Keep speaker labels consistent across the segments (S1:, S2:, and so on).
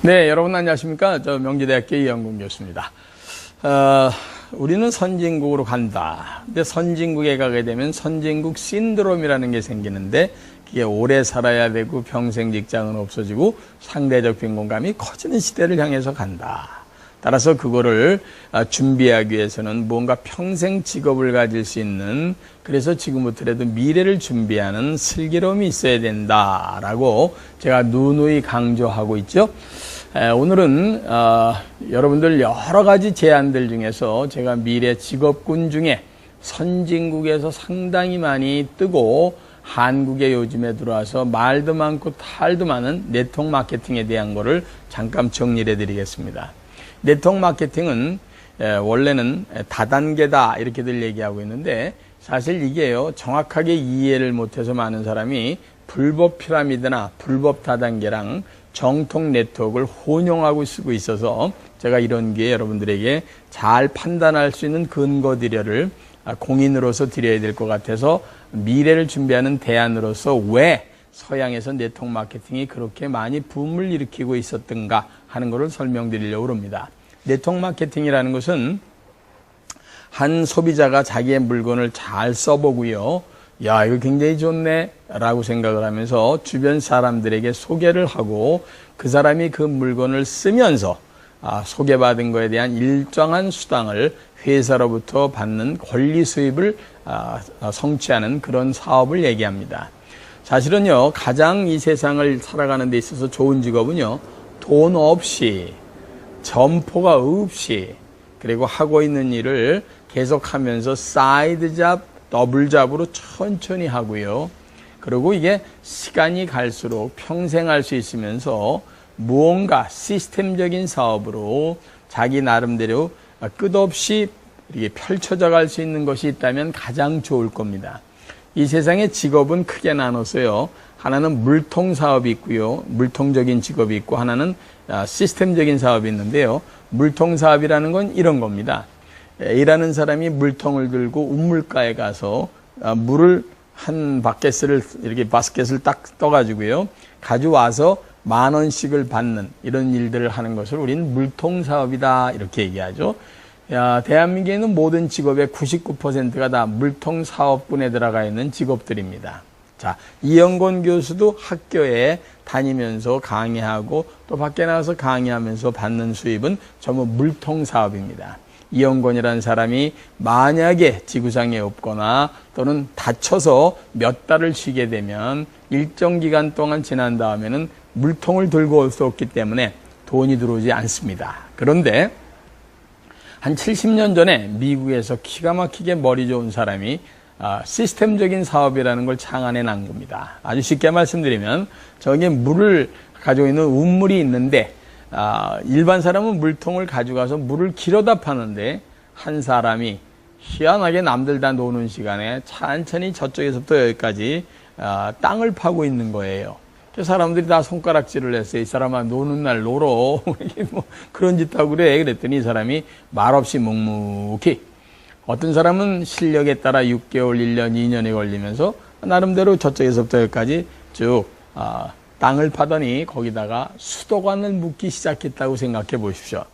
S1: 네, 여러분 안녕하십니까? 저 명지대학교 이영gun 교수입니다. 우리는 선진국으로 간다. 근데 선진국에 가게 되면 선진국 신드롬이라는 게 생기는데 그게 오래 살아야 되고 평생 직장은 없어지고 상대적 빈곤감이 커지는 시대를 향해서 간다. 따라서 그거를 준비하기 위해서는 뭔가 평생 직업을 가질 수 있는, 그래서 지금부터라도 미래를 준비하는 슬기로움이 있어야 된다라고 제가 누누이 강조하고 있죠. 오늘은 여러분들 여러 가지 제안들 중에서 제가 미래 직업군 중에 선진국에서 상당히 많이 뜨고 한국에 요즘에 들어와서 말도 많고 탈도 많은 네트워크 마케팅에 대한 거를 잠깐 정리를 해드리겠습니다. 네트워크 마케팅은 원래는 다단계다 이렇게들 얘기하고 있는데, 사실 이게요, 정확하게 이해를 못해서 많은 사람이 불법 피라미드나 불법 다단계랑 정통 네트워크를 혼용하고 쓰고 있어서 제가 이런 게 여러분들에게 잘 판단할 수 있는 근거들을 공인으로서 드려야 될 것 같아서 미래를 준비하는 대안으로서 왜 서양에서 네트워크 마케팅이 그렇게 많이 붐을 일으키고 있었던가 하는 것을 설명드리려고 합니다. 네트워크 마케팅이라는 것은 한 소비자가 자기의 물건을 잘 써보고요, 야, 이거 굉장히 좋네 라고 생각을 하면서 주변 사람들에게 소개를 하고 그 사람이 그 물건을 쓰면서 소개받은 거에 대한 일정한 수당을 회사로부터 받는 권리 수입을 성취하는 그런 사업을 얘기합니다. 사실은요, 가장 이 세상을 살아가는 데 있어서 좋은 직업은요, 돈 없이, 점포가 없이, 그리고 하고 있는 일을 계속하면서 사이드 잡, 더블 잡으로 천천히 하고요. 그리고 이게 시간이 갈수록 평생 할 수 있으면서 무언가 시스템적인 사업으로 자기 나름대로 끝없이 이렇게 펼쳐져 갈 수 있는 것이 있다면 가장 좋을 겁니다. 이 세상의 직업은 크게 나눠서요, 하나는 물통 사업이 있고요, 물통적인 직업이 있고, 하나는 시스템적인 사업이 있는데요, 물통 사업이라는 건 이런 겁니다. 일하는 사람이 물통을 들고 우물가에 가서 물을 한 바켓을 이렇게 바스켓을 딱 떠가지고요, 가져와서 10,000원씩을 받는 이런 일들을 하는 것을 우리는 물통 사업이다 이렇게 얘기하죠. 대한민국에 있는 모든 직업의 99%가 다 물통 사업군에 들어가 있는 직업들입니다. 자, 이영gun 교수도 학교에 다니면서 강의하고 또 밖에 나가서 강의하면서 받는 수입은 전부 물통 사업입니다. 이영gun이라는 사람이 만약에 지구상에 없거나 또는 다쳐서 몇 달을 쉬게 되면 일정 기간 동안 지난 다음에는 물통을 들고 올 수 없기 때문에 돈이 들어오지 않습니다. 그런데 한 70년 전에 미국에서 기가 막히게 머리 좋은 사람이 시스템적인 사업이라는 걸 창안해 난 겁니다. 아주 쉽게 말씀드리면 저기 물을 가지고 있는 우물이 있는데 일반 사람은 물통을 가져가서 물을 길어다 파는데 한 사람이 희한하게 남들 다 노는 시간에 천천히 저쪽에서부터 여기까지 땅을 파고 있는 거예요. 사람들이 다 손가락질을 했어요. 이 사람아, 노는 날 놀어. 뭐 그런 짓 하고 그래. 그랬더니 이 사람이 말없이 묵묵히, 어떤 사람은 실력에 따라 6개월, 1년, 2년이 걸리면서 나름대로 저쪽에서부터 여기까지 쭉 땅을 파더니 거기다가 수도관을 묻기 시작했다고 생각해 보십시오.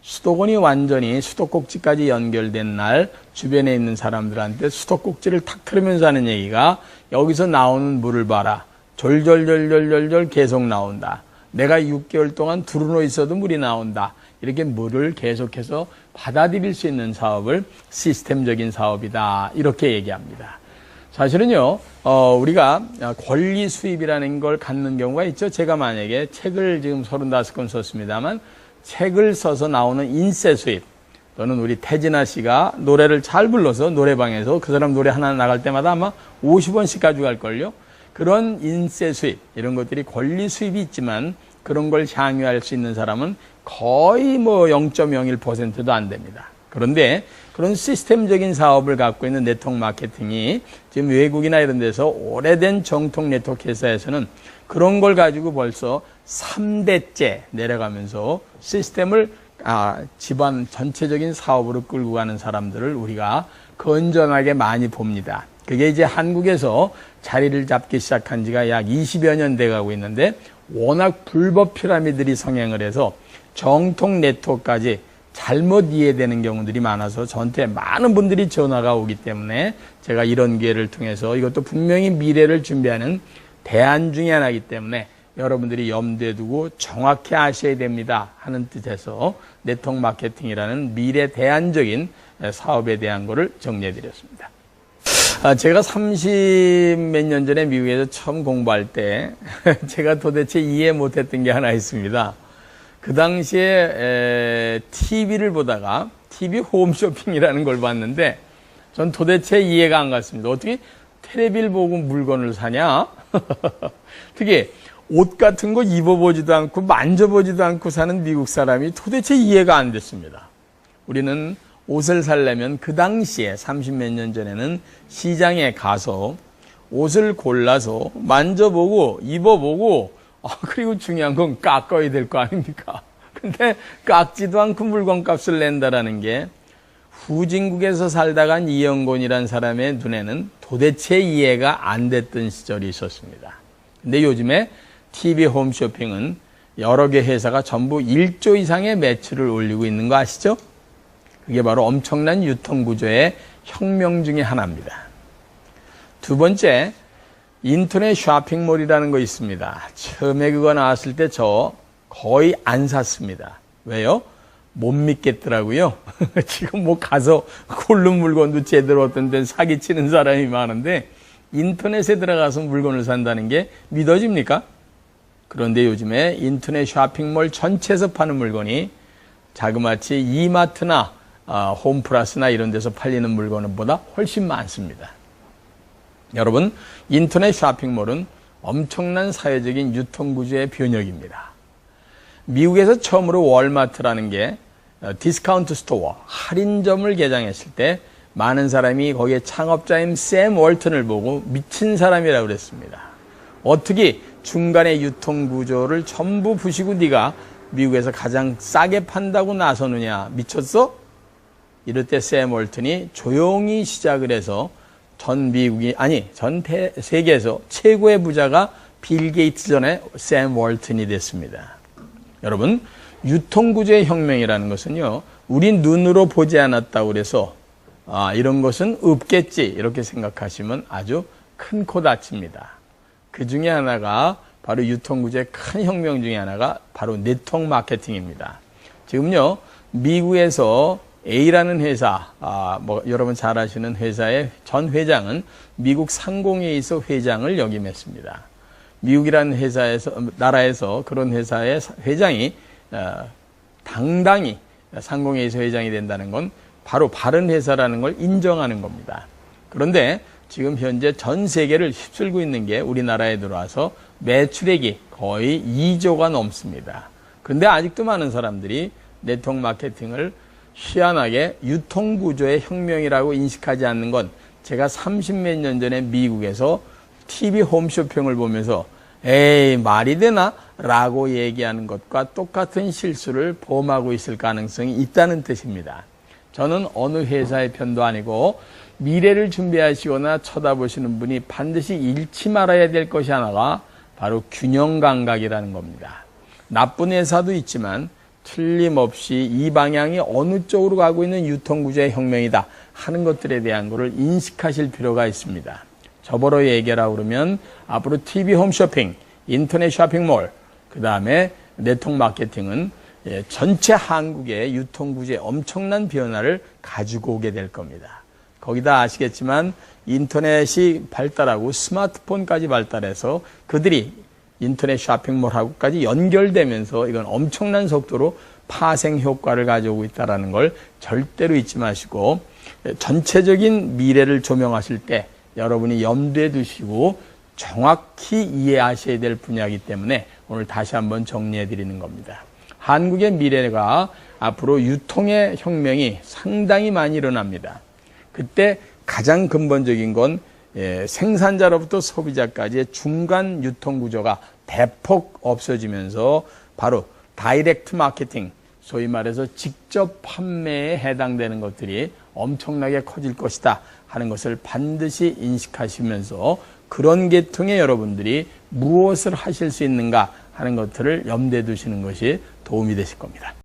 S1: 수도관이 완전히 수도꼭지까지 연결된 날 주변에 있는 사람들한테 수도꼭지를 탁 틀으면서 하는 얘기가, 여기서 나오는 물을 봐라. 졸졸졸졸졸 계속 나온다. 내가 6개월 동안 두루누워 있어도 물이 나온다. 이렇게 물을 계속해서 받아들일 수 있는 사업을 시스템적인 사업이다 이렇게 얘기합니다. 사실은요, 우리가 권리 수입이라는 걸 갖는 경우가 있죠. 제가 만약에 책을 지금 35권 썼습니다만 책을 써서 나오는 인쇄 수입, 또는 우리 태진아 씨가 노래를 잘 불러서 노래방에서 그 사람 노래 하나 나갈 때마다 아마 50원씩 가져갈걸요. 그런 인쇄 수입, 이런 것들이 권리 수입이 있지만 그런 걸 향유할 수 있는 사람은 거의 뭐 0.01%도 안 됩니다. 그런데 그런 시스템적인 사업을 갖고 있는 네트워크 마케팅이 지금 외국이나 이런 데서 오래된 정통 네트워크 회사에서는 그런 걸 가지고 벌써 3대째 내려가면서 시스템을 집안 전체적인 사업으로 끌고 가는 사람들을 우리가 건전하게 많이 봅니다. 그게 이제 한국에서 자리를 잡기 시작한 지가 약 20여 년 돼가고 있는데 워낙 불법 피라미드들이 성행을 해서 정통 네트워크까지 잘못 이해되는 경우들이 많아서 저한테 많은 분들이 전화가 오기 때문에 제가 이런 기회를 통해서 이것도 분명히 미래를 준비하는 대안 중에 하나이기 때문에 여러분들이 염두에 두고 정확히 아셔야 됩니다 하는 뜻에서 네트워크 마케팅이라는 미래 대안적인 사업에 대한 거를 정리해 드렸습니다. 제가 30 몇 년 전에 미국에서 처음 공부할 때 제가 도대체 이해 못했던 게 하나 있습니다. 그 당시에 TV를 보다가 TV 홈쇼핑이라는 걸 봤는데 전 도대체 이해가 안 갔습니다. 어떻게 텔레비를 보고 물건을 사냐? 특히 옷 같은 거 입어보지도 않고 만져보지도 않고 사는 미국 사람이 도대체 이해가 안 됐습니다. 우리는 옷을 사려면 그 당시에 30 몇 년 전에는 시장에 가서 옷을 골라서 만져보고 입어보고 그리고 중요한 건 깎아야 될 거 아닙니까? 근데 깎지도 않고 물건값을 낸다라는 게 후진국에서 살다간 이영곤이라는 사람의 눈에는 도대체 이해가 안 됐던 시절이 있었습니다. 근데 요즘에 TV 홈쇼핑은 여러 개 회사가 전부 1조 이상의 매출을 올리고 있는 거 아시죠? 그게 바로 엄청난 유통구조의 혁명 중에 하나입니다. 두 번째, 인터넷 쇼핑몰이라는 거 있습니다. 처음에 그거 나왔을 때 저 거의 안 샀습니다. 왜요? 못 믿겠더라고요. 지금 뭐 가서 고른 물건도 제대로 어떤 데는 사기치는 사람이 많은데 인터넷에 들어가서 물건을 산다는 게 믿어집니까? 그런데 요즘에 인터넷 쇼핑몰 전체에서 파는 물건이 자그마치 이마트나 홈플러스나 이런 데서 팔리는 물건보다 훨씬 많습니다. 여러분, 인터넷 쇼핑몰은 엄청난 사회적인 유통구조의 변혁입니다. 미국에서 처음으로 월마트라는 게 디스카운트 스토어, 할인점을 개장했을 때 많은 사람이 거기에 창업자인 샘 월튼을 보고 미친 사람이라고 그랬습니다. 어떻게 중간의 유통구조를 전부 부시고 네가 미국에서 가장 싸게 판다고 나서느냐, 미쳤어? 이럴 때 샘 월튼이 조용히 시작을 해서 전 세계에서 최고의 부자가 빌 게이츠 전에 샘 월튼이 됐습니다. 여러분, 유통구조의 혁명이라는 것은요, 우리 눈으로 보지 않았다고 그래서 이런 것은 없겠지 이렇게 생각하시면 아주 큰 코 다칩니다. 그 중에 하나가 바로 유통구조의 큰 혁명 중에 하나가 바로 네트워크 마케팅입니다. 지금요, 미국에서 A라는 회사, 여러분 잘 아시는 회사의 전 회장은 미국 상공회의소 회장을 역임했습니다. 미국이라는 나라에서 그런 회사의 회장이 당당히 상공회의소 회장이 된다는 건 바로 바른 회사라는 걸 인정하는 겁니다. 그런데 지금 현재 전 세계를 휩쓸고 있는 게 우리나라에 들어와서 매출액이 거의 2조가 넘습니다. 그런데 아직도 많은 사람들이 네트워크 마케팅을 희한하게 유통구조의 혁명이라고 인식하지 않는 건 제가 30 몇 년 전에 미국에서 TV 홈쇼핑을 보면서 에이 말이 되나? 라고 얘기하는 것과 똑같은 실수를 범하고 있을 가능성이 있다는 뜻입니다. 저는 어느 회사의 편도 아니고 미래를 준비하시거나 쳐다보시는 분이 반드시 잃지 말아야 될 것이 하나가 바로 균형 감각이라는 겁니다. 나쁜 회사도 있지만 틀림없이 이 방향이 어느 쪽으로 가고 있는 유통구조의 혁명이다 하는 것들에 대한 것을 인식하실 필요가 있습니다. 저보러 얘기하라고 그러면 앞으로 TV 홈쇼핑, 인터넷 쇼핑몰, 그 다음에 네트워크 마케팅은 전체 한국의 유통구조의 엄청난 변화를 가지고 오게 될 겁니다. 거기다 아시겠지만 인터넷이 발달하고 스마트폰까지 발달해서 그들이 인터넷 쇼핑몰하고까지 연결되면서 이건 엄청난 속도로 파생 효과를 가져오고 있다는 걸 절대로 잊지 마시고 전체적인 미래를 조명하실 때 여러분이 염두에 두시고 정확히 이해하셔야 될 분야이기 때문에 오늘 다시 한번 정리해 드리는 겁니다. 한국의 미래가 앞으로 유통의 혁명이 상당히 많이 일어납니다. 그때 가장 근본적인 건 생산자로부터 소비자까지의 중간 유통구조가 대폭 없어지면서 바로 다이렉트 마케팅, 소위 말해서 직접 판매에 해당되는 것들이 엄청나게 커질 것이다 하는 것을 반드시 인식하시면서 그런 계통에 여러분들이 무엇을 하실 수 있는가 하는 것들을 염두에 두시는 것이 도움이 되실 겁니다.